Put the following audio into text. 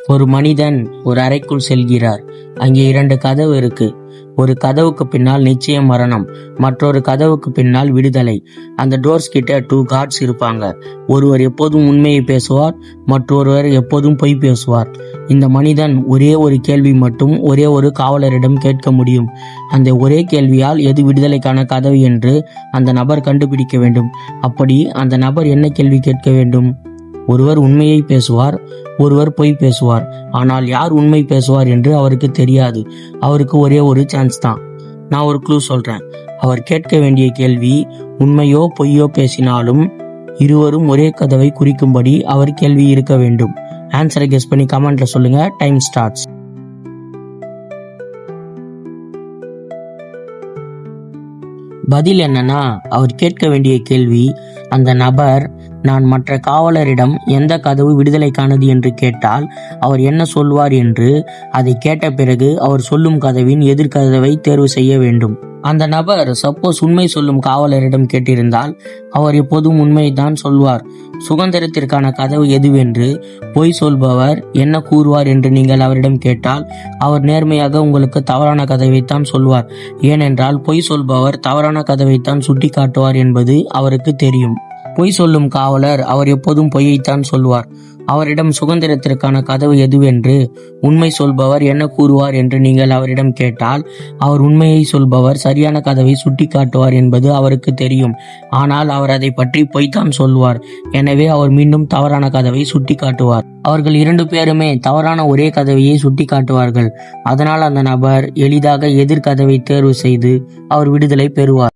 ஒரு மனிதன் ஒரு அறைக்குள் செல்கிறார். அங்கே 2 கதவு இருக்கு. ஒரு கதவுக்கு பின்னால் நிச்சயம் மரணம், மற்றொரு கதவுக்கு பின்னால் விடுதலை. அந்த டோர்ஸ் கிட்ட 2 கார்ட்ஸ் இருப்பாங்க. ஒருவர் எப்போதும் உண்மையை பேசுவார், மற்றொருவர் எப்போதும் பொய் பேசுவார். இந்த மனிதன் ஒரே ஒரு கேள்வி மட்டும் ஒரே ஒரு காவலரிடம் கேட்க முடியும். அந்த ஒரே கேள்வியால் எது விடுதலைக்கான கதவு என்று அந்த நபர் கண்டுபிடிக்க வேண்டும். அப்படி அந்த நபர் என்ன கேள்வி கேட்க வேண்டும்? ஒருவர் உண்மையை பேசுவார், ஒருவர் பொய் பேசுவார். ஆனால் யார் உண்மை பேசுவார் என்று அவருக்கு தெரியாது. அவருக்கு ஒரே ஒரு சான்ஸ் தான். நான் ஒரு க்ளூ சொல்றேன். அவர் கேட்க வேண்டிய கேள்வி, உண்மையோ பொய்யோ பேசினாலும் இருவரும் ஒரே கதவை குறிக்கும்படி அவர் கேள்வி இருக்க வேண்டும். ஆன்சரை கெஸ் பண்ணி கமெண்ட்ல சொல்லுங்க. Time starts. பதில் என்னன்னா, அவர் கேட்க வேண்டிய கேள்வி, அந்த நபர் நான் மற்ற காவலரிடம் எந்த கதவு விடுதலைக்கானது என்று கேட்டால் அவர் என்ன சொல்வார் என்று, அதை கேட்ட பிறகு அவர் சொல்லும் கதவின் எதிர்கதவை தேர்வு செய்ய வேண்டும். அந்த நபர் சப்போஸ் உண்மை சொல்லும் காவலரிடம் கேட்டிருந்தால் அவர் எப்போதும் உண்மைதான் சொல்வார். சுதந்திரத்திற்கான கதவு எதுவென்று பொய் சொல்பவர் என்ன கூறுவார் என்று நீங்கள் அவரிடம் கேட்டால் அவர் நேர்மையாக உங்களுக்கு தவறான கதவைத்தான் சொல்வார். ஏனென்றால் பொய் சொல்பவர் தவறான கதவைத்தான் சுட்டி காட்டுவார் என்பது அவருக்கு தெரியும். பொய் சொல்லும் காவலர் அவர் எப்போதும் பொய்யைத்தான் சொல்வார். அவரிடம் சுதந்திரத்திற்கான கதவு எதுவென்று உண்மை சொல்பவர் என்ன கூறுவார் என்று நீங்கள் அவரிடம் கேட்டால் அவர் உண்மையை சொல்பவர் சரியான கதவை சுட்டி காட்டுவார் என்பது அவருக்கு தெரியும். ஆனால் அவர் அதை பற்றி பொய்தான் சொல்வார். எனவே அவர் மீண்டும் தவறான கதவை சுட்டி காட்டுவார். அவர்கள் 2 பேருமே தவறான ஒரே கதவையை சுட்டி காட்டுவார்கள். அதனால் அந்த நபர் எளிதாக எதிர்கதவை தேர்வு செய்து அவர் விடுதலை பெறுவார்.